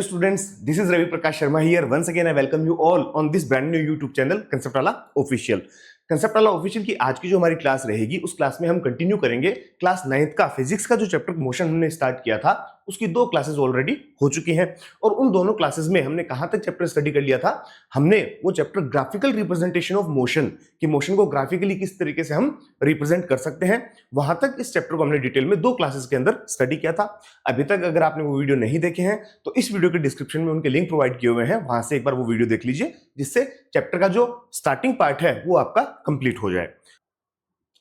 Hello students, this is Ravi Prakash Sharma here. Once again I welcome you all on this brand new YouTube channel Conceptala Official. Conceptala official की आज की जो हमारी class रहेगी उस class में हम कंटिन्यू करेंगे क्लास 9th का फिजिक्स का जो चैप्टर मोशन हमने स्टार्ट किया था उसकी 2 क्लासेस ऑलरेडी हो चुकी हैं और उन दोनों क्लासेस में हमने कहां तक चैप्टर स्टडी कर लिया था। हमने वो chapter graphical representation of motion कि मोशन को ग्राफिकली किस तरीके से हम रिप्रेजेंट कर सकते हैं, वहां तक इस चैप्टर को हमने डिटेल में 2 क्लासेस के अंदर स्टडी किया था। अभी तक अगर आपने वो वीडियो नहीं देखे हैं तो इस वीडियो के डिस्क्रिप्शन में उनके लिंक प्रोवाइड किए हुए हैं, वहां से एक बार वो वीडियो देख लीजिए जिससे चैप्टर का जो स्टार्टिंग पार्ट है वो आपका कंप्लीट हो जाए।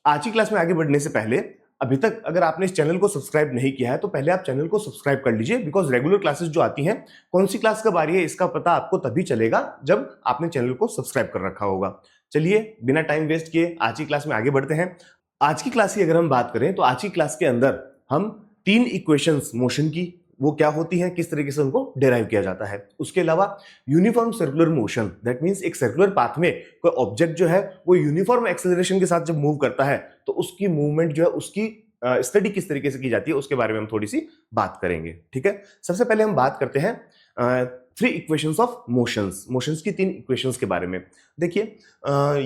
आज की क्लास में आगे बढ़ने से पहले अभी तक अगर आपने इस चैनल को सब्सक्राइब नहीं किया है तो पहले आप चैनल को सब्सक्राइब कर लीजिए, बिकॉज रेगुलर क्लासेस जो आती हैं कौन सी क्लास कब आ रही है इसका पता आपको तभी चलेगा जब आपने चैनल को सब्सक्राइब कर रखा होगा। चलिए बिना टाइम वेस्ट किए आज की क्लास में आगे बढ़ते हैं। आज की क्लास की अगर हम बात करें तो आज की क्लास के अंदर हम 3 इक्वेशंस मोशन की वो क्या होती हैं, किस तरीके से उनको डिराइव किया जाता है। उसके अलावा uniform circular motion, that means एक सर्कुलर पाथ में कोई ऑब्जेक्ट जो है वो यूनिफॉर्म एक्सेलरेशन के साथ जब मूव करता है तो उसकी मूवमेंट जो है उसकी स्टडी किस तरीके से की जाती है उसके बारे में हम थोड़ी सी बात करेंगे। ठीक है, सबसे पहले हम बात करते हैं 3 इक्वेशंस ऑफ मोशंस की 3 इक्वेशंस के बारे में। देखिए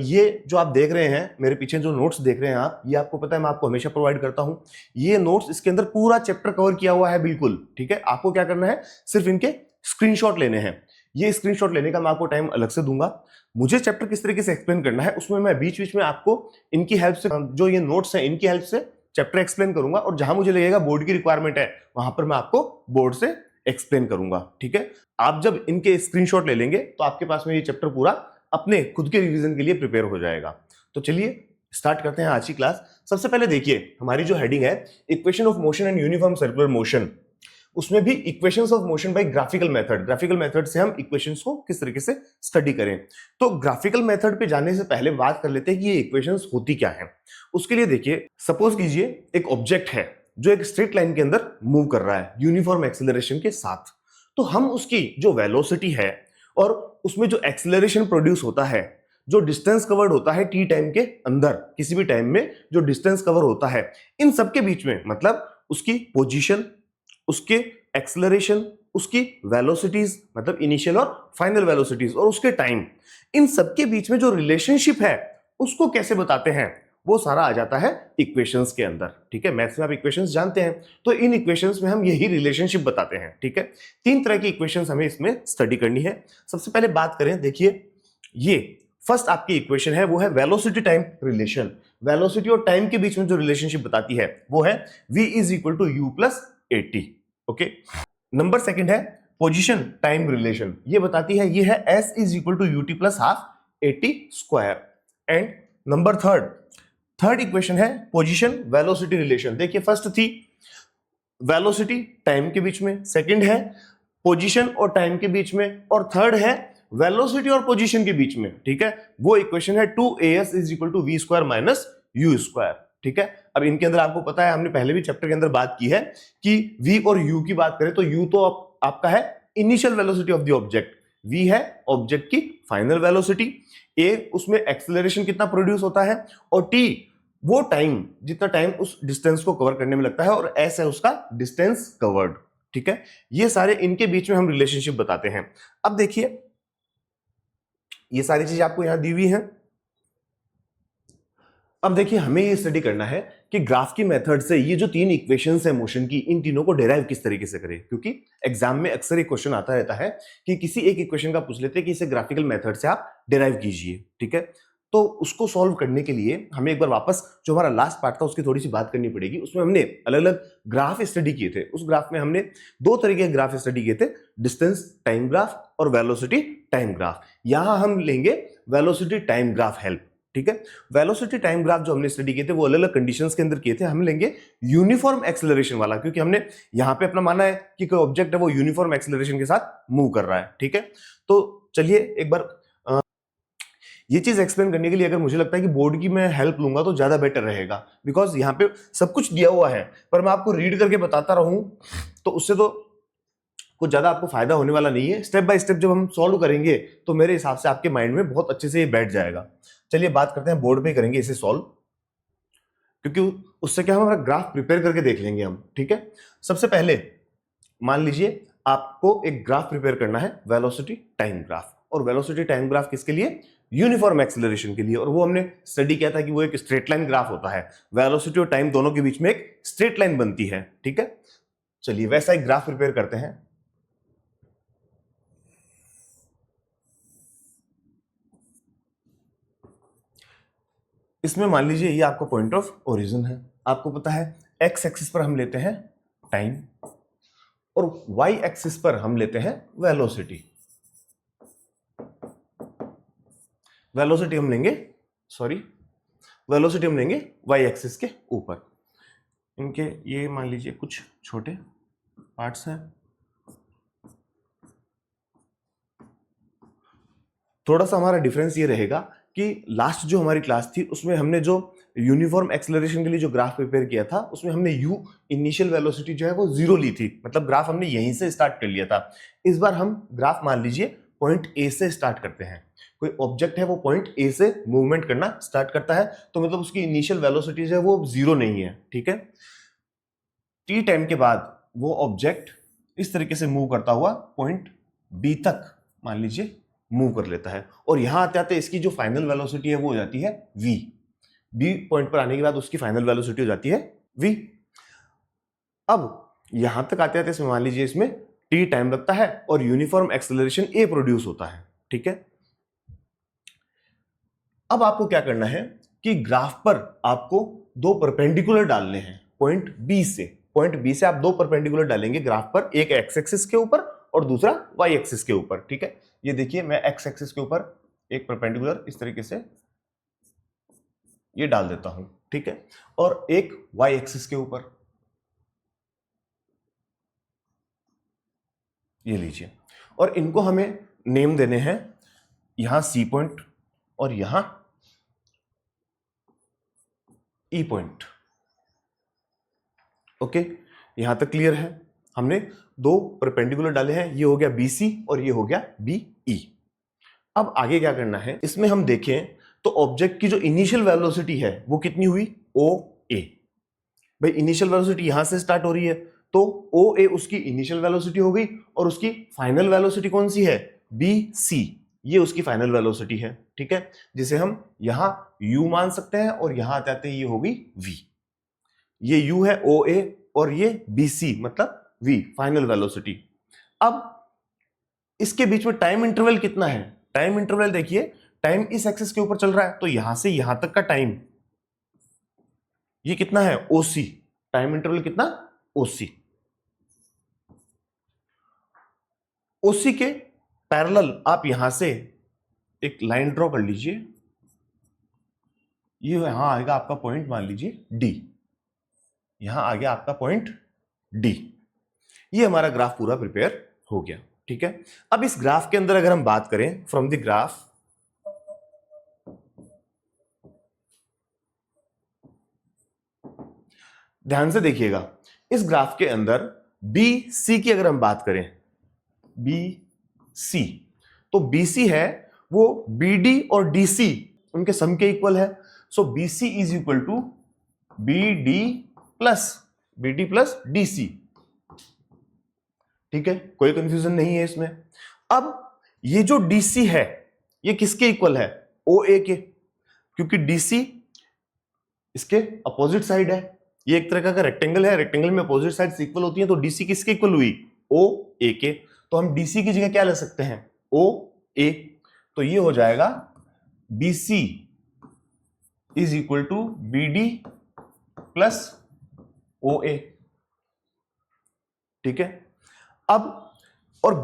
ये जो आप देख रहे हैं मेरे पीछे जो नोट्स देख रहे हैं आप, ये आपको पता है मैं आपको हमेशा प्रोवाइड करता हूं। ये नोट्स इसके अंदर पूरा चैप्टर कवर किया हुआ है बिल्कुल। ठीक है, आपको क्या करना है, सिर्फ इनके स्क्रीनशॉट लेने हैं। ये स्क्रीनशॉट लेने का मैं आपको टाइम अलग से दूंगा। मुझे चैप्टर किस तरीके से एक्सप्लेन करना है उसमें मैं बीच बीच में आपको इनकी हेल्प से, जो ये नोट्स हैं इनकी हेल्प से चैप्टर एक्सप्लेन करूंगा और जहां मुझे लगेगा बोर्ड की रिक्वायरमेंट है वहां पर मैं आपको बोर्ड से एक्सप्लेन करूंगा। ठीक है, आप जब इनके स्क्रीनशॉट ले लेंगे तो आपके पास में ये चैप्टर पूरा अपने खुद के रिवीजन के लिए प्रिपेयर हो जाएगा। तो चलिए स्टार्ट करते हैं आज की क्लास। सबसे पहले देखिए हमारी जो हेडिंग है equation of motion and uniform circular motion, उसमें भी equations of motion by graphical method. Graphical method से हम इक्वेशंस को किस तरीके से स्टडी करें। तो ग्राफिकल मेथड पे जाने से पहले बात कर लेते हैं कि ये इक्वेशंस होती क्या है। उसके लिए देखिए सपोज कीजिए एक ऑब्जेक्ट है जो एक स्ट्रेट लाइन के अंदर मूव कर रहा है यूनिफॉर्म एक्सेलरेशन के साथ, तो हम उसकी जो वेलोसिटी है और उसमें जो एक्सेलरेशन प्रोड्यूस होता है, जो डिस्टेंस कवर्ड होता है टी टाइम के अंदर, किसी भी टाइम में जो डिस्टेंस कवर होता है, इन सबके बीच में मतलब उसकी पोजीशन, उसके एक्सेलरेशन, उसकी वेलोसिटीज मतलब इनिशियल और फाइनल वेलोसिटीज और उसके टाइम, इन सबके बीच में जो रिलेशनशिप है उसको कैसे बताते हैं, वो सारा आ जाता है इक्वेशंस के अंदर। ठीक है, मैथ्स में आप इक्वेशंस जानते हैं तो इन इक्वेशंस में हम यही रिलेशनशिप बताते हैं। ठीक है, 3 तरह की इक्वेशंस हमें इसमें स्टडी करनी है। सबसे पहले बात करें, देखिए ये फर्स्ट आपकी इक्वेशन है वो है वेलोसिटी टाइम रिलेशन। वेलोसिटी और टाइम के बीच में जो रिलेशनशिप बताती है वो है v is equal to u plus at। Okay, number second है पोजीशन टाइम रिलेशन, ये बताती है ये है s is equal to ut plus half at square. And number third equation है पोजीशन वेलोसिटी रिलेशन। देखिए फर्स्ट थी वेलोसिटी टाइम के बीच में, सेकंड है पोजीशन और टाइम के बीच में, और थर्ड है वेलोसिटी और पोजीशन के बीच में। ठीक है, वो इक्वेशन है 2as is equal to v square minus u square. ठीक है, अब इनके अंदर आपको पता है हमने पहले भी चैप्टर के अंदर बात की है कि v और u की बात करें तो u तो आपका है initial velocity of the object, v है ऑब्जेक्ट की फाइनल वेलोसिटी, a उसमें एक्सेलरेशन कितना प्रोड्यूस होता है, और t वो टाइम जितना टाइम उस डिस्टेंस को कवर करने में लगता है, और s है उसका डिस्टेंस कवर्ड। ठीक है, ये सारे इनके बीच में हम रिलेशनशिप बताते हैं। अब देखिए ये सारी चीज आपको यहां दी हुई है। अब देखिए हमें ये स्टडी करना है कि ग्राफ की मेथड से ये जो 3 इक्वेशंस है मोशन की, इन तीनों को डिराइव किस तरीके से करें, क्योंकि एग्जाम में अक्सर एक क्वेश्चन आता रहता है कि किसी एक इक्वेशन का पूछ लेते हैं कि इसे ग्राफिकल मेथड से आप डिराइव कीजिए। ठीक है, तो उसको सॉल्व करने के लिए हमें एक बार वापस जो हमारा लास्ट पार्ट था उसकी थोड़ी सी बात करनी पड़ेगी। उसमें हमने अलग अलग ग्राफ स्टडी किए थे। उस ग्राफ में हमने 2 तरीके के ग्राफ स्टडी किए थे, डिस्टेंस टाइम ग्राफ और वेलोसिटी टाइम ग्राफ। यहां हम लेंगे वेलोसिटी टाइम ग्राफ हेल्प। ठीक है, वेलोसिटी टाइम ग्राफ जो हमने स्टडी किए थे वो अलग अलग कंडीशंस के अंदर किए थे। हम लेंगे यूनिफॉर्म एक्सेलरेशन वाला, क्योंकि हमने यहां पे अपना माना है कि कोई ऑब्जेक्ट है वो यूनिफॉर्म एक्सेलरेशन के साथ मूव कर रहा है। ठीक है, तो चलिए एक बार ये चीज एक्सप्लेन करने के लिए अगर मुझे लगता है कि बोर्ड की मैं हेल्प लूंगा तो ज्यादा बेटर रहेगा, बिकॉज यहाँ पे सब कुछ दिया हुआ है पर मैं आपको रीड करके बताता रहूं तो उससे तो कुछ ज्यादा आपको फायदा होने वाला नहीं है। स्टेप बाय स्टेप जब हम सॉल्व करेंगे तो मेरे हिसाब से आपके माइंड में बहुत अच्छे से ये बैठ जाएगा। चलिए बात करते हैं बोर्ड पे करेंगे इसे सॉल्व, क्योंकि उससे क्या हमारा ग्राफ प्रिपेयर करके देख लेंगे हम। ठीक है, सबसे पहले मान लीजिए आपको एक ग्राफ प्रिपेयर करना है, वेलोसिटी टाइम ग्राफ। और वेलोसिटी टाइम ग्राफ किसके लिए? यूनिफॉर्म एक्सेलरेशन के लिए। और वो हमने स्टडी किया था कि वो एक स्ट्रेट लाइन ग्राफ होता है, वेलोसिटी और टाइम दोनों के बीच में एक स्ट्रेट लाइन बनती है। ठीक है, चलिए वैसा एक ग्राफ प्रिपेयर करते हैं। इसमें मान लीजिए ये आपका पॉइंट ऑफ ओरिजिन है। आपको पता है एक्स एक्सिस पर हम लेते हैं टाइम और वाई एक्सिस पर हम लेते हैं वेलोसिटी। वेलोसिटी हम लेंगे वाई एक्सिस के ऊपर। इनके ये मान लीजिए कुछ छोटे पार्ट्स हैं। थोड़ा सा हमारा डिफरेंस ये रहेगा कि लास्ट जो हमारी क्लास थी उसमें हमने जो यूनिफॉर्म एक्सेलरेशन के लिए जो ग्राफ प्रिपेयर किया था उसमें हमने यू इनिशियल वेलोसिटी जो है वो 0 ली थी, मतलब ग्राफ हमने यहीं से स्टार्ट कर लिया था। इस बार हम ग्राफ मान लीजिए पॉइंट ए से स्टार्ट करते हैं। कोई ऑब्जेक्ट है वो पॉइंट ए से मूवमेंट करना स्टार्ट करता है तो मतलब उसकी इनिशियल वेलोसिटी जो है वो 0 नहीं है। ठीक है, टी टाइम के बाद वो ऑब्जेक्ट इस तरीके से मूव करता हुआ पॉइंट बी तक मान लीजिए मूव कर लेता है और यहां आते आते इसकी जो फाइनल वेलोसिटी है वो हो जाती है v। बी पॉइंट पर आने के बाद उसकी फाइनल वेलोसिटी हो जाती है v। अब यहां तक आते आते इसमें मान लीजिए इसमें t टाइम लगता है और यूनिफॉर्म एक्सेलरेशन a प्रोड्यूस होता है। ठीक है, अब आपको क्या करना है कि ग्राफ पर आपको दो परपेंडिकुलर डालने हैं पॉइंट बी से आप दो परपेंडिकुलर डालेंगे ग्राफ पर, एक एक्स एक्सिस के ऊपर और दूसरा वाई एक्सिस के ऊपर। ठीक है, ये देखिए मैं एक्स एक्सिस के ऊपर एक परपेंडिकुलर इस तरीके से ये डाल देता हूं। ठीक है, और एक वाई एक्सिस के ऊपर ये लीजिए, और इनको हमें नेम देने हैं, यहां सी पॉइंट और यहां ई पॉइंट। ओके, यहां तक क्लियर है? हमने दो परपेंडिकुलर डाले हैं, ये हो गया BC और ये हो गया BE। अब आगे क्या करना है, इसमें हम देखें तो ऑब्जेक्ट की जो इनिशियल वेलोसिटी है वो कितनी हुई? OA। भाई इनिशियल वेलोसिटी यहां से स्टार्ट हो रही है तो OA उसकी इनिशियल वेलोसिटी हो गई और उसकी फाइनल वेलोसिटी कौन सी है? BC, ये उसकी फाइनल वेलोसिटी है। ठीक है, जिसे हम यहां U मान सकते हैं और यहां आते आते ये हो गई V। ये U है OA और ये BC मतलब V फाइनल वेलोसिटी। अब इसके बीच में टाइम इंटरवल कितना है? टाइम इंटरवल देखिए, टाइम इस एक्सिस के ऊपर चल रहा है तो यहां से यहां तक का टाइम ये कितना है? OC। टाइम इंटरवल कितना? OC। OC के पैरेलल आप यहां से एक लाइन ड्रॉ कर लीजिए, ये यहां आएगा आपका पॉइंट मान लीजिए D। यहां आ गया आपका पॉइंट D। ये हमारा ग्राफ पूरा प्रिपेयर हो गया। ठीक है, अब इस ग्राफ के अंदर अगर हम बात करें फ्रॉम द ग्राफ, ध्यान से देखिएगा, इस ग्राफ के अंदर BC की अगर हम बात करें, BC, तो BC है वो BD और DC उनके सम के इक्वल है। So BC is equal to BD plus DC। ठीक है, कोई कंफ्यूजन नहीं है इसमें। अब ये जो DC है ये किसके इक्वल है? OA के, क्योंकि DC इसके अपोजिट साइड है। ये एक तरह का रेक्टेंगल है, रेक्टेंगल में अपोजिट साइड्स इक्वल होती हैं, तो DC किसके इक्वल हुई? OA के। तो हम DC की जगह क्या ले सकते हैं? OA। तो ये हो जाएगा BC is equal to BD plus OA। ठीक है, अब और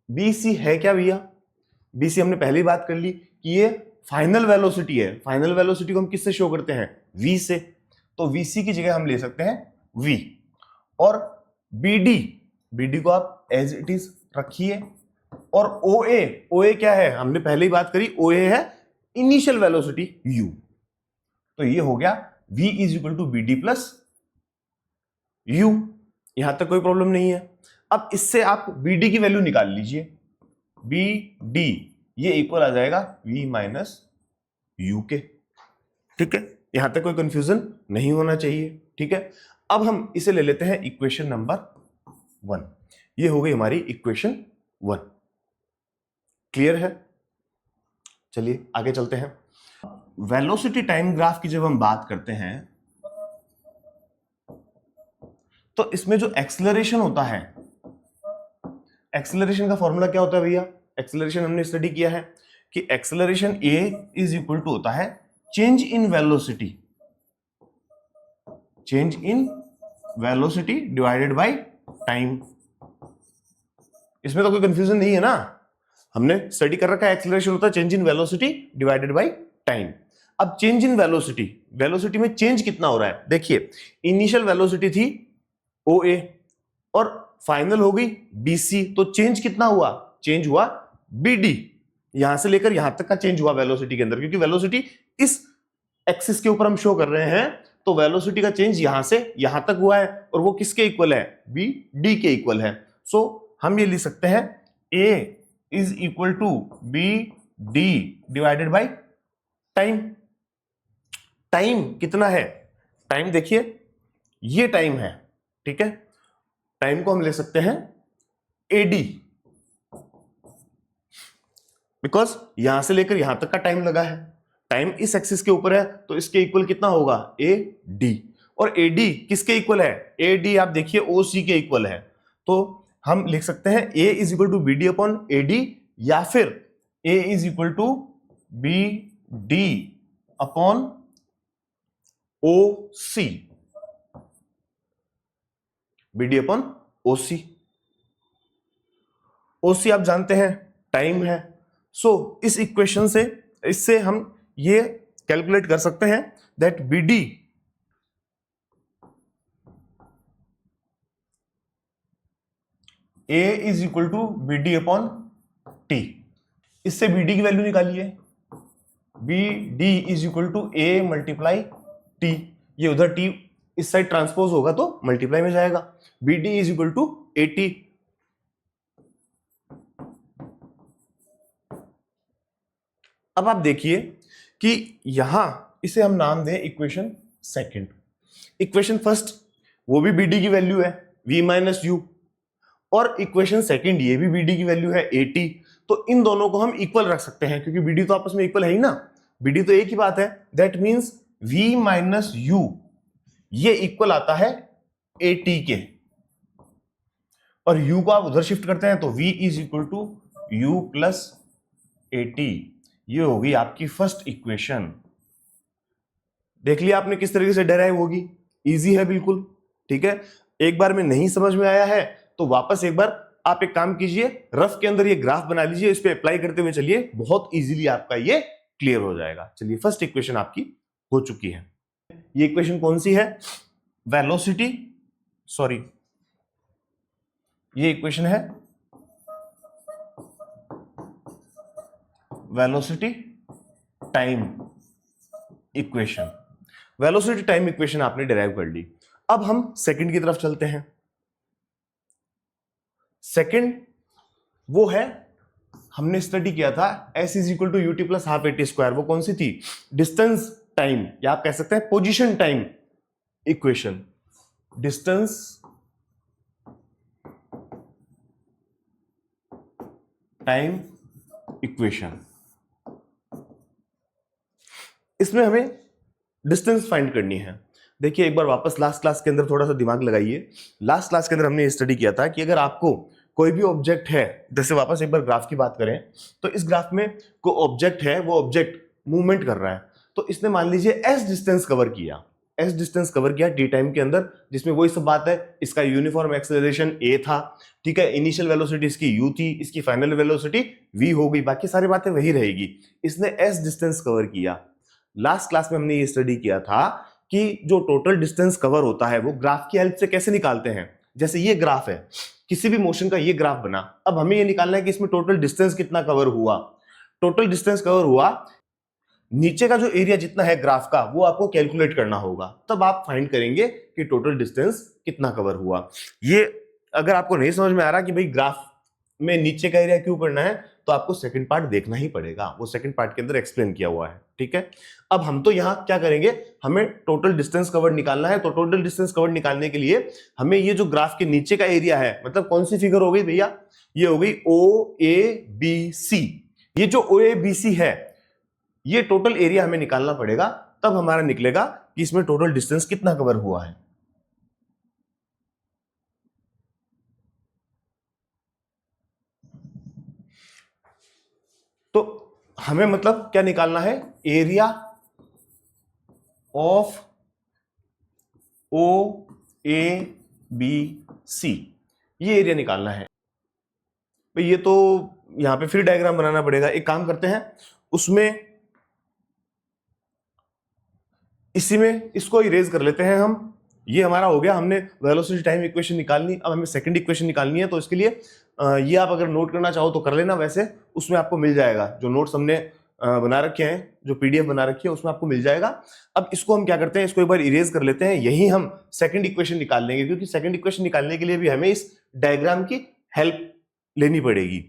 BC है क्या भैया? BC हमने पहली बात कर ली कि ये फाइनल वेलोसिटी है। फाइनल वेलोसिटी को हम किससे शो करते हैं? V से। तो VC की जगह हम ले सकते हैं V। और BD को आप एज इट इज रखिए। और OA क्या है? हमने पहले ही बात करी, OA है इनिशियल वेलोसिटी U। तो ये हो गया V is equal to BD plus U। यहां तक कोई प्रॉब्लम नहीं है। अब इससे आप BD की वैल्यू निकाल लीजिए। BD ये इक्वल आ जाएगा V माइनस U के। ठीक है, यहां तक कोई कंफ्यूजन नहीं होना चाहिए। ठीक है, अब हम इसे ले लेते हैं इक्वेशन नंबर 1। ये हो गई हमारी इक्वेशन 1। क्लियर है? चलिए आगे चलते हैं। वेलोसिटी टाइम ग्राफ की जब हम बात करते हैं तो इसमें जो एक्सेलरेशन होता है, एक्सेलरेशन का फॉर्मूला क्या होता है भैया? एक्सेलरेशन हमने स्टडी किया है कि acceleration a is equal to होता है change in velocity, change in velocity divided by time. इसमें तो कोई कंफ्यूजन नहीं है ना, हमने स्टडी कर रखा है एक्सेलरेशन होता है change in velocity divided by time. अब चेंज इन वेलोसिटी, वेलोसिटी में चेंज कितना हो रहा है? देखिए इनिशियल वेलोसिटी थी OA और फाइनल हो गई BC, तो चेंज कितना हुआ? चेंज हुआ BD। यहां से लेकर यहां तक का चेंज हुआ वेलोसिटी के अंदर, क्योंकि वेलोसिटी इस एक्सिस के ऊपर हम शो कर रहे हैं, तो वेलोसिटी का चेंज यहां से यहां तक हुआ है और वो किसके इक्वल है? BD के इक्वल है। सो हम ये लिख सकते हैं A is equal to BD divided by time. Time कितना है? टाइम देखिए ये टाइम है, ठीक है, टाइम को हम ले सकते हैं AD, बिकॉज यहां से लेकर यहां तक का टाइम लगा है, टाइम इस एक्सिस के ऊपर है, तो इसके इक्वल कितना होगा? AD। और AD किसके इक्वल है? AD आप देखिए OC के इक्वल है, तो हम लिख सकते हैं A is equal to BD upon AD, या फिर A is equal to BD upon OC, BD upon OC। OC आप जानते हैं टाइम है। सो इस इक्वेशन से, इससे हम ये कैलकुलेट कर सकते हैं that BD A is equal to BD upon T। इससे BD की वैल्यू निकालिए, BD is equal to A multiply T। ये उधर T इस साइड ट्रांसपोज होगा तो मल्टीप्लाई में जाएगा, BD is equal to AT। अब आप देखिए कि यहां इसे हम नाम दें इक्वेशन सेकंड, इक्वेशन फर्स्ट वो भी BD की वैल्यू है V माइनस U, और इक्वेशन सेकंड ये भी BD की वैल्यू है AT। तो इन दोनों को हम इक्वल रख सकते हैं, क्योंकि BD तो आपस में इक्वल है ही ना, BD तो एक ही बात है। That means V minus U ये इक्वल आता है AT के, और U को आप उधर शिफ्ट करते हैं तो V is equal to U plus AT। ये होगी आपकी फर्स्ट इक्वेशन। देख लिया आपने किस तरीके से डेराइव होगी, इजी है बिल्कुल, ठीक है। एक बार में नहीं समझ में आया है तो वापस एक बार आप एक काम कीजिए, रफ के अंदर ये ग्राफ बना लीजिए, इस पे अप्लाई करते हुए चलिए, बहुत इजीली आपका ये क्लियर हो जाएगा। चलिए फर्स्ट इक्वेशन आपकी हो चुकी है। ये इक्वेशन कौन सी है? वेलोसिटी, सॉरी ये इक्वेशन है velocity time equation. Velocity time equation आपने डिराइव कर ली। अब हम सेकंड की तरफ चलते हैं। सेकंड वो है, हमने स्टडी किया था S is equal to UT plus half AT square. वो कौन सी थी? डिस्टेंस टाइम, या आप कह सकते हैं position time equation. Distance time equation, इसमें हमें डिस्टेंस फाइंड करनी है। देखिए एक बार वापस लास्ट क्लास के अंदर थोड़ा सा दिमाग लगाइए। लास्ट क्लास के अंदर हमने ये स्टडी किया था कि अगर आपको कोई भी ऑब्जेक्ट है, जैसे वापस एक बार ग्राफ की बात करें, तो इस ग्राफ में कोई ऑब्जेक्ट है, वो ऑब्जेक्ट मूवमेंट कर रहा है, तो इसने मान लीजिए s डिस्टेंस कवर किया, s डिस्टेंस कवर किया t टाइम के अंदर, जिसमें वही सब बात है, इसका यूनिफॉर्म एक्सेलरेशन a था, ठीक है, इनिशियल वेलोसिटी इसकी u थी, इसकी फाइनल वेलोसिटी v हो गई, बाकी सारी बातें वही रहेगी। इसने s डिस्टेंस कवर किया। लास्ट क्लास में हमने ये स्टडी किया था कि जो टोटल डिस्टेंस कवर होता है वो ग्राफ की हेल्प से कैसे निकालते हैं। जैसे ये ग्राफ है, किसी भी मोशन का ये ग्राफ बना, अब हमें ये निकालना है कि इसमें टोटल डिस्टेंस कितना कवर हुआ। टोटल डिस्टेंस कवर हुआ, नीचे का जो एरिया जितना है ग्राफ का वो आपको कैलकुलेट करना होगा, तब आप फाइंड करेंगे कि टोटल डिस्टेंस कितना कवर हुआ। ये अगर आपको नहीं समझ में आ रहा कि भाई ग्राफ में नीचे का एरिया क्यों करना है, तो आपको सेकंड पार्ट देखना ही पड़ेगा, वो सेकंड पार्ट के अंदर एक्सप्लेन किया हुआ है। ठीक है, अब हम तो यहाँ क्या करेंगे, हमें टोटल डिस्टेंस कवर्ड निकालना है। तो टोटल डिस्टेंस कवर्ड निकालने के लिए हमें ये जो ग्राफ के नीचे का एरिया है, मतलब कौन सी फिगर हो गई भैया, ये हो गई OABC। ये जो OABC है ये टोटल एरिया हमें निकालना पड़ेगा, तब हमारा निकलेगा कि इसमें टोटल डिस्टेंस कितना कवर हुआ है। तो हमें मतलब क्या निकालना है, एरिया ऑफ OABC, ये एरिया निकालना है। भाई ये तो यहां पे फिर डायग्राम बनाना पड़ेगा। एक काम करते हैं, उसमें इसी में इसको इरेज कर लेते हैं हम। ये हमारा हो गया, हमने वेलोसिटी टाइम इक्वेशन निकालनी। अब हमें सेकंड इक्वेशन निकालनी है, तो इसके लिए ये आप अगर नोट करना चाहो तो कर लेना, वैसे उसमें आपको मिल जाएगा जो नोट्स हमने बना रखे हैं, जो PDF बना रखी है उसमें आपको मिल जाएगा। अब इसको हम क्या करते हैं, इसको एक बार इरेज कर लेते हैं, यही हम सेकंड इक्वेशन निकाल लेंगे, क्योंकि सेकंड इक्वेशन निकालने के लिए भी हमें इस डायग्राम की हेल्प लेनी पड़ेगी।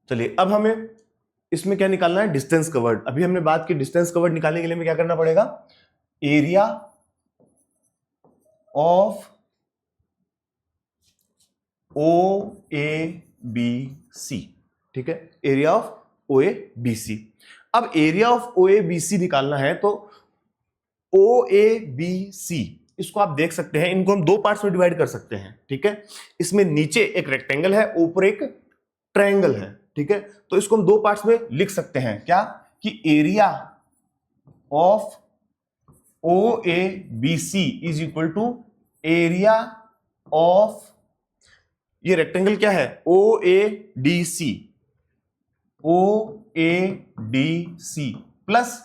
चलिए, अब हमें इसमें क्या निकालना है, डिस्टेंस कवर्ड। अभी हमने बात की डिस्टेंस कवर्ड निकालने के लिए हमें क्या करना पड़ेगा, एरिया ऑफ OABC। ठीक है, एरिया ऑफ OABC। अब एरिया ऑफ OABC निकालना है, तो OABC इसको आप देख सकते हैं, इनको हम दो पार्ट्स में डिवाइड कर सकते हैं। ठीक है, इसमें नीचे एक रेक्टेंगल है, ऊपर एक ट्रायंगल है। ठीक है, तो इसको हम दो पार्ट्स में लिख सकते हैं, क्या कि area of OABC is equal to area of, ये रेक्टेंगल क्या है, OADC प्लस,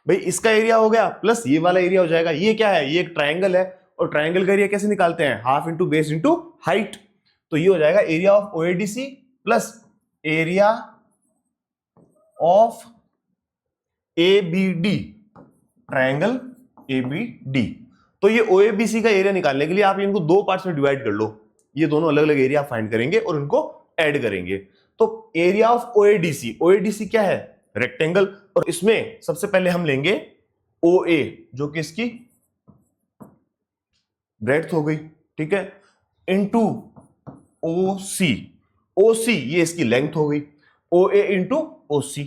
भाई इसका एरिया हो गया प्लस ये वाला एरिया हो जाएगा। ये क्या है, ये एक ट्रायंगल है, और ट्रायंगल का एरिया कैसे निकालते हैं, half into base into height. तो ये हो जाएगा area of OADC plus area of ABD, triangle ABD। तो ये OABC का एरिया निकालने के लिए आप इनको दो पार्ट्स में डिवाइड कर लो, ये दोनों अलग अलग एरिया फाइंड करेंगे और उनको ऐड करेंगे। तो एरिया ऑफ OADC क्या है, रेक्टेंगल, और इसमें सबसे पहले हम लेंगे OA जो कि इसकी ब्रेड्थ हो गई। ठीक है, इनटू OC ये इसकी लेंथ हो गई, OA इंटू OC,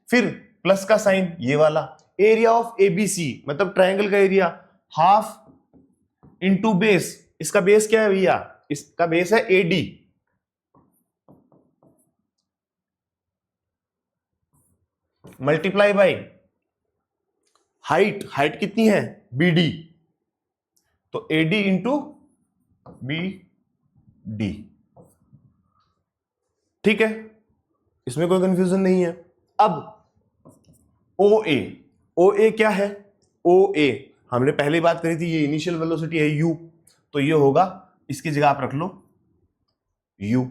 फिर प्लस का साइन ये वाला। एरिया ऑफ ABC मतलब ट्रायंगल का एरिया, हाफ इंटू बेस, इसका बेस क्या है भैया, इसका बेस है AD, मल्टीप्लाई बाय हाइट कितनी है BD, तो AD इंटू BD। ठीक है, इसमें कोई कंफ्यूजन नहीं है। अब OA क्या है, OA हमने पहले बात करी थी, ये इनिशियल वेलोसिटी है U, तो ये होगा, इसकी जगह आप रख लो U।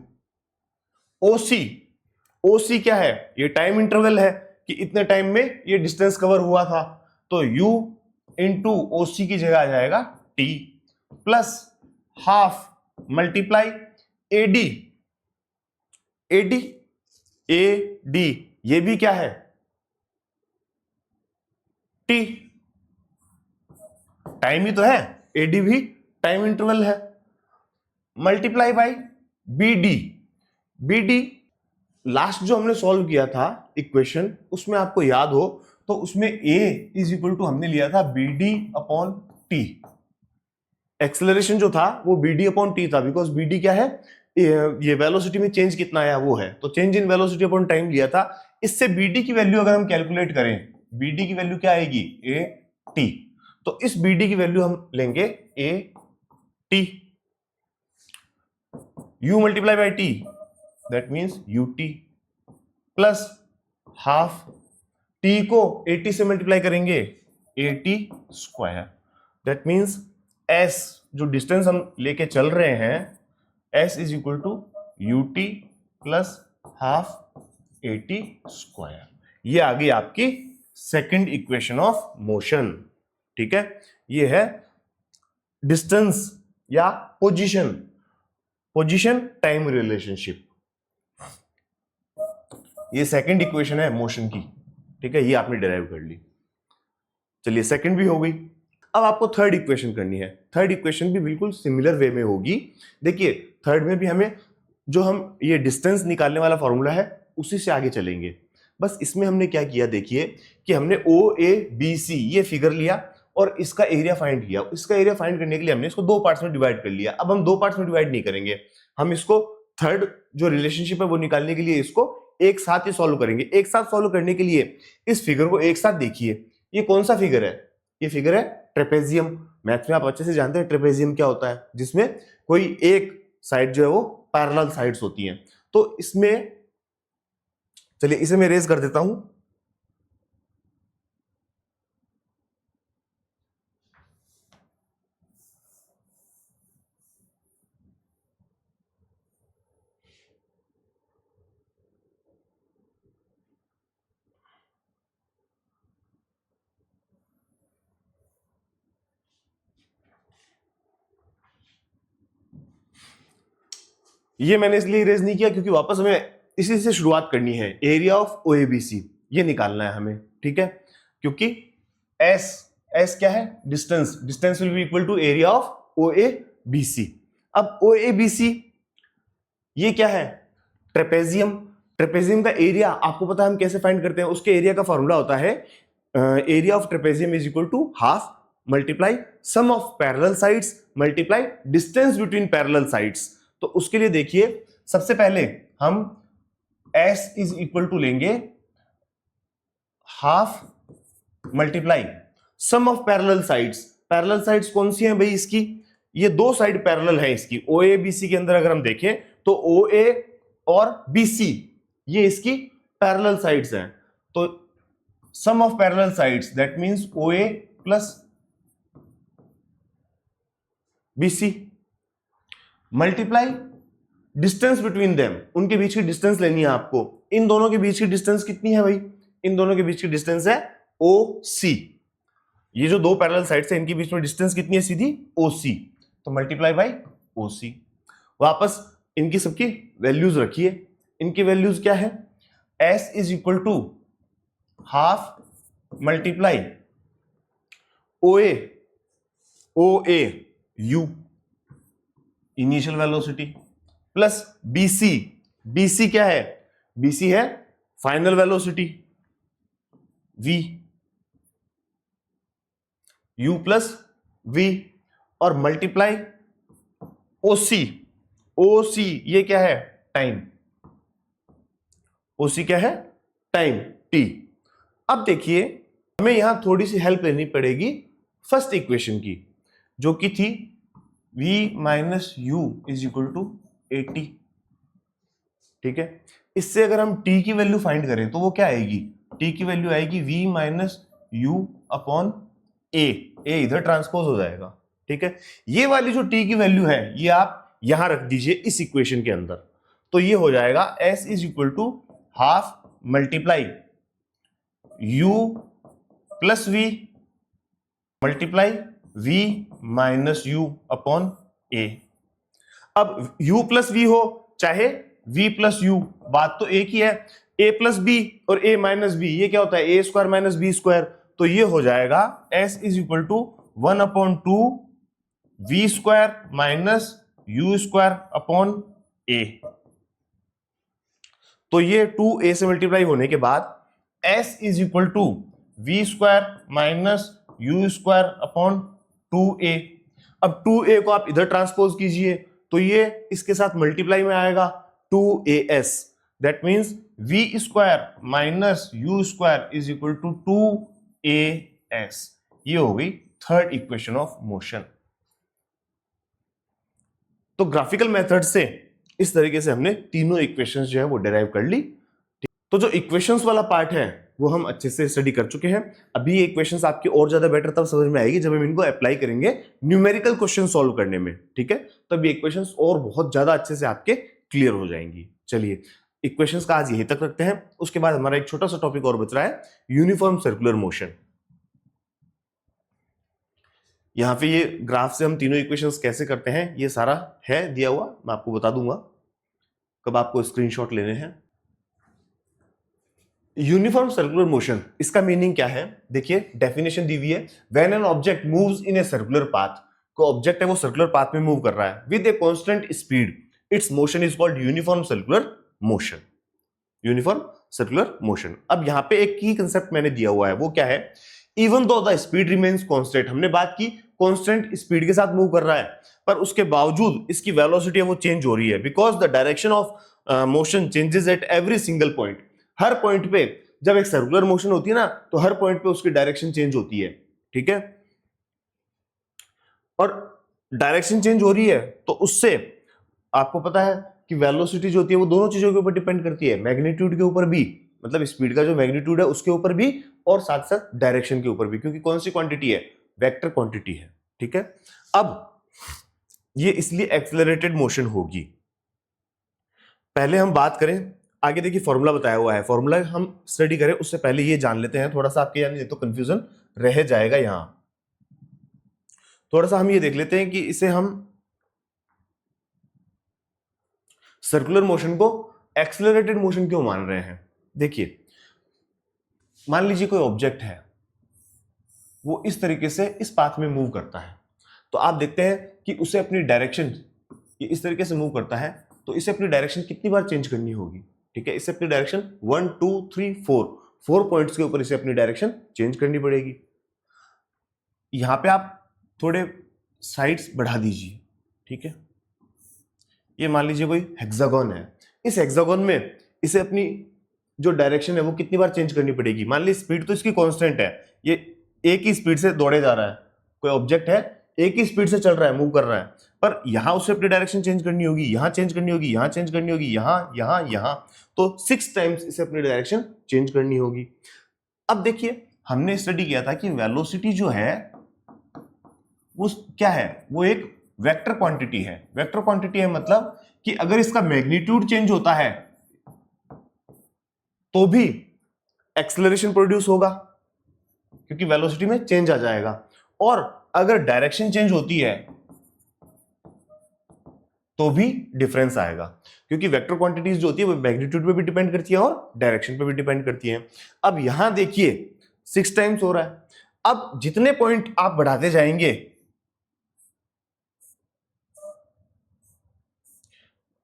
OC क्या है, ये टाइम इंटरवल है कि इतने टाइम में ये डिस्टेंस कवर हुआ था, तो U इंटू OC की जगह आ जाएगा T plus half multiply AD ये भी क्या है, T, टाइम ही तो है, AD भी टाइम इंटरवल है, मल्टीप्लाई बाय BD लास्ट जो हमने सॉल्व किया था इक्वेशन, उसमें आपको याद हो तो उसमें A इज इक्वल टू हमने लिया था BD अपॉन T। एक्सेलरेशन जो था वो BD अपॉन T था, बिकॉज BD क्या है, ये वेलोसिटी में चेंज कितना आया वो है, तो change in velocity upon time लिया था। इससे BD की वैल्यू अगर हम कैलकुलेट करें, BD की वैल्यू क्या आएगी, AT, तो इस BD की वैल्यू हम लेंगे AT, U multiply by T that means UT plus half, T को 80 से मल्टीप्लाई करेंगे 80 स्क्वायर, दैट मींस एस जो डिस्टेंस हम लेके चल रहे हैं, S is equal to UT plus half AT square. ये आ गई आपकी सेकंड इक्वेशन ऑफ मोशन। ठीक है, ये है डिस्टेंस या पोजीशन, पोजीशन टाइम रिलेशनशिप। ये सेकंड इक्वेशन है मोशन की। ठीक है, ये आपने डिराइव कर ली। चलिए सेकंड भी हो गई। अब आपको थर्ड इक्वेशन करनी है। थर्ड इक्वेशन भी बिल्कुल सिमिलर वे में होगी। देखिए थर्ड में भी हमें जो हम ये डिस्टेंस निकालने वाला फॉर्मूला है उसी से आगे चलेंगे। बस इसमें हमने क्या किया, देखिए कि हमने ओ ए बी सी ये फिगर लिया और इसका एरिया फाइंड किया। इसका एरिया फाइंड करने के लिए हमने इसको दो पार्ट्स में डिवाइड कर लिया। अब हम दो पार्ट्स में डिवाइड नहीं करेंगे, हम इसको थर्ड जो रिलेशनशिप है वो निकालने के लिए इसको एक साथ ही सॉल्व करेंगे। एक साथ सॉल्व करने के लिए इस फिगर को एक साथ देखिए। ये कौन सा फिगर है? ये फिगर है ट्रेपेजियम। मैथ में आप अच्छे से जानते हैं ट्रेपेजियम क्या होता है, जिसमें कोई एक साइड जो है वो पैरेलल साइड्स होती हैं। तो इसमें चलिए इसे मैं रेज कर देता हूं। ये मैंने इसलिए रेज नहीं किया क्योंकि वापस हमें इसी से शुरुआत करनी है। एरिया ऑफ ओएबीसी ये निकालना है हमें। ठीक है, क्योंकि एस एस क्या है? Distance. Distance will be equal to area of OABC. अब ओएबीसी ये क्या है? ट्रेपेजियम। ट्रेपेजियम का एरिया आपको पता है हम कैसे फाइंड करते हैं? उसके एरिया का फॉर्मूला होता है area of trapezium is equal to half multiply sum of parallel sides multiply distance between parallel sides. तो उसके लिए देखिए सबसे पहले हम S इज इक्वल टू लेंगे half multiply sum of parallel sides. Parallel sides कौन सी हैं भाई इसकी? ये दो साइड पैरेलल है इसकी। OA BC के अंदर अगर हम देखें तो OA और BC ये इसकी पैरेलल साइड्स हैं। तो sum of parallel sides that means OA plus BC multiply distance between them. उनके बीच की डिस्टेंस लेनी है आपको। इन दोनों के बीच की डिस्टेंस कितनी है भाई? इन दोनों के बीच की डिस्टेंस है OC। ये जो दो पैरेलल साइड्स हैं इनके बीच में डिस्टेंस कितनी है? सीधी OC। तो मल्टीप्लाई बाय OC। वापस इनकी सबकी वैल्यूज रखिए। इनकी वैल्यूज क्या है? S is equal to half multiply OA U initial velocity plus BC क्या है? BC है final velocity V U plus V और मल्टीप्लाई OC ये क्या है? टाइम। OC क्या है? Time T। अब देखिए हमें यहां थोड़ी सी हेल्प लेनी पड़ेगी फर्स्ट इक्वेशन की, जो कि थी V minus u is equal to 80। ठीक है, इससे अगर हम T की वैल्यू फाइंड करें तो वो क्या आएगी? T की वैल्यू आएगी V minus u upon A इधर ट्रांसपोज हो जाएगा। ठीक है, ये वाली जो T की वैल्यू है ये आप यहां रख दीजिए इस इक्वेशन के अंदर। तो ये हो जाएगा S is equal to half multiply U plus V multiply V minus u upon A। अब U प्लस V हो चाहे V प्लस यू, बात तो एक ही है। A प्लस B और A माइनस B ये क्या होता है? A square minus B square. तो ये हो जाएगा S is equal to 1/2 V square minus U square upon A। तो ये 2A से मल्टीप्लाई होने के बाद S is equal to V square minus U square upon 2A। अब 2A को आप इधर ट्रांसपोज कीजिए तो ये इसके साथ मल्टीप्लाई में आएगा 2AS। That means V square minus U square is equal to 2AS। ये हो गई थर्ड इक्वेशन ऑफ मोशन। तो ग्राफिकल मेथड से इस तरीके से हमने तीनों इक्वेशंस जो है वो डिराइव कर ली। तो जो इक्वेशंस वाला पार्ट है वो हम अच्छे से स्टडी कर चुके हैं। अभी ये क्वेश्चंस आपके और ज्यादा बेटर तब समझ में आएगी जब हम इनको अप्लाई करेंगे न्यूमेरिकल क्वेश्चन सॉल्व करने में, ठीक है। तब ये क्वेश्चंस और बहुत ज्यादा अच्छे से आपके क्लियर हो जाएंगी। चलिए इक्वेशंस का आज यहीं तक रखते हैं। उसके बाद हमारा एक छोटा सा टॉपिक और बच रहा है, यूनिफॉर्म सर्कुलर मोशन। यहां पे ये ग्राफ से हम तीनों इक्वेशंस कैसे करते हैं ये सारा है दिया हुआ, मैं आपको बता दूंगा कब आपको स्क्रीनशॉट लेने हैं। यूनिफॉर्म सर्कुलर मोशन, इसका मीनिंग क्या है? देखिए डेफिनेशन दी हुई है, when an object moves in a circular path, को ऑब्जेक्ट है वो सर्कुलर पाथ में मूव कर रहा है with a constant speed, it's motion is called uniform circular motion. Uniform circular motion. अब यहां पे एक की कंसेप्ट मैंने दिया हुआ है, वो क्या है? Even though the speed remains constant, हमने बात की कांस्टेंट स्पीड के साथ मूव कर रहा है, पर उसके बावजूद इसकी वेलोसिटी है वो चेंज हो रही है, because the direction of motion changes at every single point. Her point पे जब एक सर्कुलर मोशन होती है ना, तो हर पॉइंट पे उसकी डायरेक्शन चेंज होती है, ठीक है। और डायरेक्शन चेंज हो रही है तो उससे आपको पता है कि वेलोसिटी जो होती है वो दोनों चीजों के ऊपर डिपेंड करती है, मैग्नीट्यूड के ऊपर भी, मतलब स्पीड का जो मैग्नीट्यूड है उसके ऊपर भी, और साथ साथ डायरेक्शन के ऊपर भी, क्योंकि कौन सी क्वांटिटी है? वेक्टर क्वांटिटी है, ठीक है। अब ये इसलिए एक्सेलरेटेड मोशन होगी। पहले हम बात करें, आगे देखिए फॉर्मूला बताया हुआ है, फॉर्मूला हम स्टडी करें उससे पहले ये जान लेते हैं थोड़ा सा, आपके यानी तो कंफ्यूजन रह जाएगा। यहां थोड़ा सा हम ये देख लेते हैं कि इसे हम सर्कुलर मोशन को एक्सेलरेटेड मोशन क्यों मान रहे हैं। देखिए मान लीजिए कोई ऑब्जेक्ट है, वो इस तरीके से इस पाथ में मूव करता है, तो आप देखते हैं कि उसे अपनी डायरेक्शन, ये इस तरीके से मूव करता है, तो इसे अपनी डायरेक्शन कितनी बार चेंज करनी होगी? ठीक है, इसे अपनी डायरेक्शन 1 2 3 4 पॉइंट्स के ऊपर इसे अपनी डायरेक्शन चेंज करनी पड़ेगी। यहां पे आप थोड़े साइड्स बढ़ा दीजिए, ठीक है। ये मान लीजिए कोई हेक्सागोन है, इस हेक्सागोन में इसे अपनी जो डायरेक्शन है वो कितनी बार चेंज करनी पड़ेगी? मान लीजिए स्पीड तो इसकी कांस्टेंट है, ये एक ही स्पीड से दौड़े जा रहा है, कोई ऑब्जेक्ट है एक ही स्पीड से चल रहा है, मूव कर रहा है, पर यहां उसे अपनी डायरेक्शन चेंज करनी होगी, यहां चेंज करनी होगी, यहां चेंज करनी होगी, यहां, तो 6 टाइम्स इसे अपनी डायरेक्शन चेंज करनी होगी। अब देखिए हमने स्टडी किया था कि वेलोसिटी जो है वो क्या है? वो एक वेक्टर क्वांटिटी है। वेक्टर क्वांटिटी है मतलब कि अगर इसका मैग्नीट्यूड चेंज होता है तो भी एक्सेलरेशन प्रोड्यूस होगा, क्योंकि वेलोसिटी में चेंज आ जाएगा, और अगर डायरेक्शन चेंज होती है तो भी डिफरेंस आएगा, क्योंकि वेक्टर क्वांटिटीज जो होती है वो मैग्नीट्यूड पे भी डिपेंड करती है और डायरेक्शन पे भी डिपेंड करती है। अब यहां देखिए 6 टाइम्स हो रहा है। अब जितने पॉइंट आप बढ़ाते जाएंगे,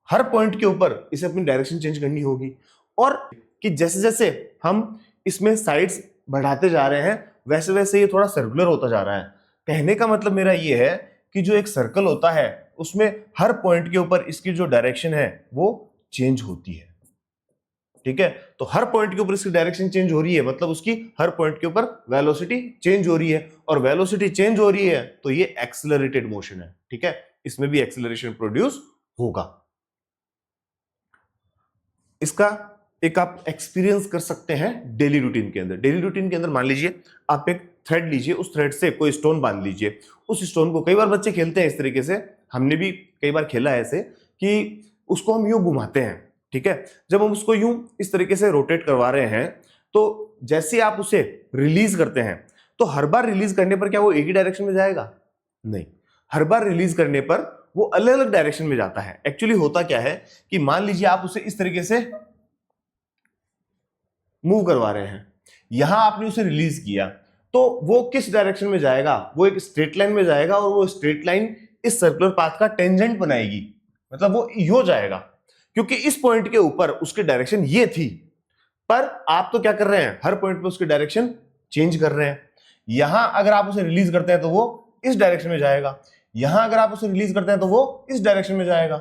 हर पॉइंट के ऊपर इसे अपनी डायरेक्शन चेंज करनी होगी, और कि जैसे जैसे हम इसमें साइड्स बढ़ाते जा रहे हैं वैसे वैसे ये थोड़ा सर्कुलर होता जा रहा है। कहने का मतलब मेरा ये है कि जो एक सर्कल होता है उसमें हर पॉइंट के ऊपर इसकी जो डायरेक्शन है वो चेंज होती है, ठीक है। तो हर पॉइंट के ऊपर इसकी डायरेक्शन चेंज हो रही है, मतलब उसकी हर पॉइंट के ऊपर वेलोसिटी चेंज हो रही है, और वेलोसिटी चेंज हो रही है तो ये एक्सेलरेटेड मोशन है, ठीक है। इसमें भी एक्सेलरेशन प्रोड्यूस होगा। इसका एक आप एक्सपीरियंस कर सकते हैं डेली रूटीन के अंदर। डेली रूटीन के अंदर मान लीजिए आप एक थ्रेड लीजिए, उस थ्रेड से कोई स्टोन बांध लीजिए, उस स्टोन को कई बार बच्चे खेलते हैं इस तरीके से, हमने भी कई बार खेला है ऐसे, कि उसको हम यूं घुमाते हैं, ठीक है। जब हम उसको यूं इस तरीके से रोटेट करवा रहे हैं, तो जैसे आप उसे रिलीज करते हैं, तो हर बार रिलीज करने पर क्या वो एक ही डायरेक्शन में जाएगा? नहीं, हर बार रिलीज करने पर वो अलग अलग डायरेक्शन में जाता है। एक्चुअली होता क्या है कि मान लीजिए आप उसे इस तरीके से मूव करवा रहे हैं, यहां आपने उसे रिलीज किया, तो वो किस डायरेक्शन में जाएगा? वो एक स्ट्रेट लाइन में जाएगा, और वो स्ट्रेट लाइन इस सर्कुलर पाथ का टेंजेंट बनाएगी, मतलब वो यो जाएगा, क्योंकि इस पॉइंट के ऊपर उसकी डायरेक्शन ये थी, पर आप तो क्या कर रहे हैं, हर पॉइंट पे उसकी डायरेक्शन चेंज कर रहे हैं। यहां अगर आप उसे रिलीज करते हैं तो वो इस डायरेक्शन में जाएगा, यहां अगर आप उसे रिलीज करते हैं तो वो इस डायरेक्शन में जाएगा।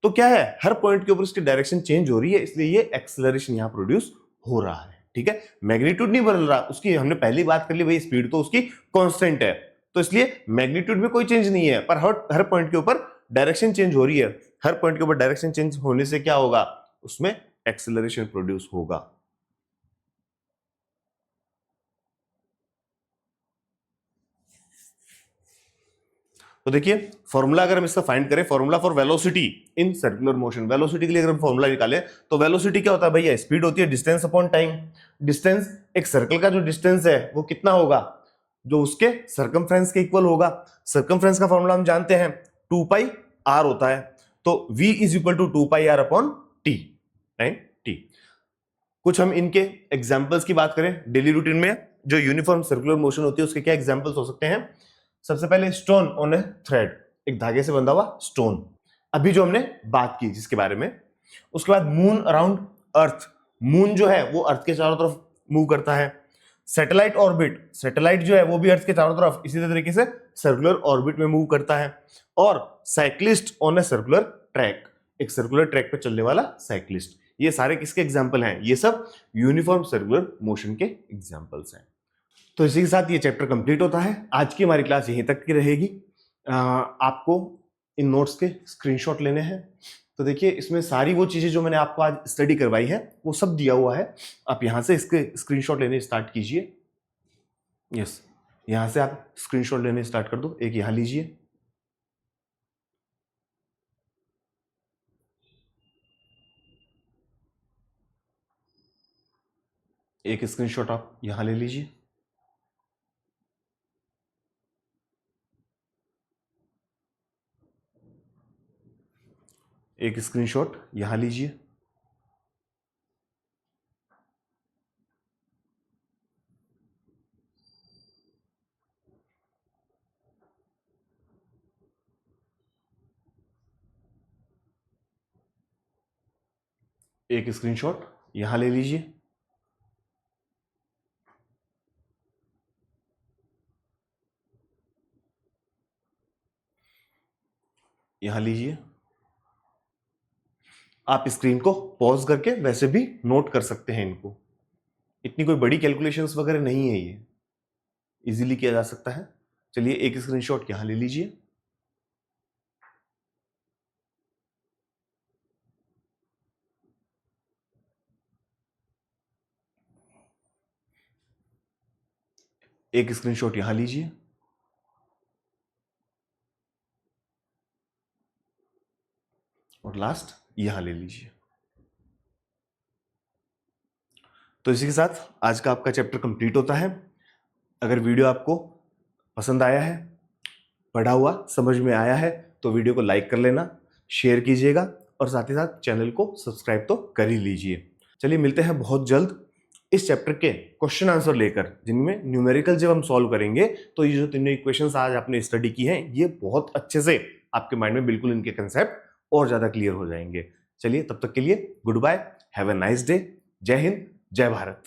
तो क्या है, हर पॉइंट के ऊपर उसकी डायरेक्शन चेंज हो रही है, इसलिए ये एक्सेलरेशन यहां प्रोड्यूस हो रहा है, ठीक है। मैग्नीट्यूड नहीं बदल रहा, उसकी हमने पहली बात कर ली भाई, स्पीड तो उसकी कांस्टेंट है, तो इसलिए मैग्नीट्यूड में कोई चेंज नहीं है, पर हर पॉइंट के ऊपर डायरेक्शन चेंज हो रही है। हर पॉइंट के ऊपर डायरेक्शन चेंज होने से क्या होगा? उसमें एक्सेलरेशन प्रोड्यूस होगा। तो देखिए फॉर्मूला अगर हम इसका फाइंड करें, formula for velocity in circular motion, velocity के लिए अगर हम फॉर्मूला निकालें तो वेलोसिटी क्या होता है भैया, स्पीड होती है डिस्टेंस अपॉन टाइम। डिस्टेंस, एक सर्कल का जो डिस्टेंस है वो कितना होगा, जो उसके सर्कमफ्रेंस के इक्वल होगा। सर्कमफ्रेंस का फॉर्मूला हम जानते हैं 2 पाई आर होता है, तो v is equal to 2 pi R upon T, right, T. कुछ हम इनके एग्जांपल्स की बात करें डेली रूटीन में, जो यूनिफॉर्म सर्कुलर मोशन होती है उसके क्या एग्जांपल्स हो सकते हैं। सबसे पहले स्टोन ऑन ए थ्रेड, एक धागे से बंधा हुआ स्टोन, अभी जो हमने बात की जिसके बारे में। उसके बाद मून अराउंड अर्थ, मून जो है वो अर्थ के चारों तरफ मूव करता है। सैटेलाइट ऑर्बिट, सैटेलाइट जो है वो भी अर्थ के चारों तरफ इसी तरीके से सर्कुलर ऑर्बिट में मूव करता है। और cyclist on a circular track, एक सर्कुलर ट्रैक पे चलने वाला साइक्लिस्ट। ये सारे किसके एग्जाम्पल हैं, ये सब यूनिफॉर्म सर्कुलर मोशन के एग्जाम्पल्स हैं। तो इसी के साथ ये चैप्टर कंप्लीट होता है। आज की हमारी क्लास यहीं तक की रहेगी। आपको इन नोट्स के स्क्रीनशॉट लेने हैं। तो देखिए इसमें सारी वो चीजें जो मैंने आपको आज स्टडी करवाई है वो सब दिया हुआ है। आप यहां से इसके स्क्रीनशॉट लेने स्टार्ट कीजिए। यस, यहां से आप स्क्रीनशॉट लेने स्टार्ट कर दो। एक यहां लीजिए, एक स्क्रीनशॉट आप यहां ले लीजिए, एक स्क्रीनशॉट यहां लीजिए, एक स्क्रीनशॉट यहां ले लीजिए, यहां लीजिए। आप स्क्रीन को पॉज करके वैसे भी नोट कर सकते हैं इनको, इतनी कोई बड़ी कैलकुलेशंस वगैरह नहीं है, ये इजीली किया जा सकता है। चलिए एक स्क्रीनशॉट यहां ले लीजिए, एक स्क्रीनशॉट यहां लीजिए, और लास्ट यहां ले लीजिए। तो इसी के साथ आज का आपका चैप्टर कंप्लीट होता है। अगर वीडियो आपको पसंद आया है, पढ़ा हुआ समझ में आया है, तो वीडियो को लाइक कर लेना, शेयर कीजिएगा और साथ ही साथ चैनल को सब्सक्राइब तो कर ही लीजिए। चलिए मिलते हैं बहुत जल्द इस चैप्टर के क्वेश्चन आंसर लेकर, जिनमें न्यूमेरिकल जब हम सॉल्व करेंगे तो ये जो तीनों इक्वेशंस आज आपने स्टडी की हैं ये बहुत अच्छे से आपके माइंड में बिल्कुल इनके कंसेप्ट और ज्यादा क्लियर हो जाएंगे। चलिए तब तक के लिए good bye, have a nice day, जय हिंद, जय भारत।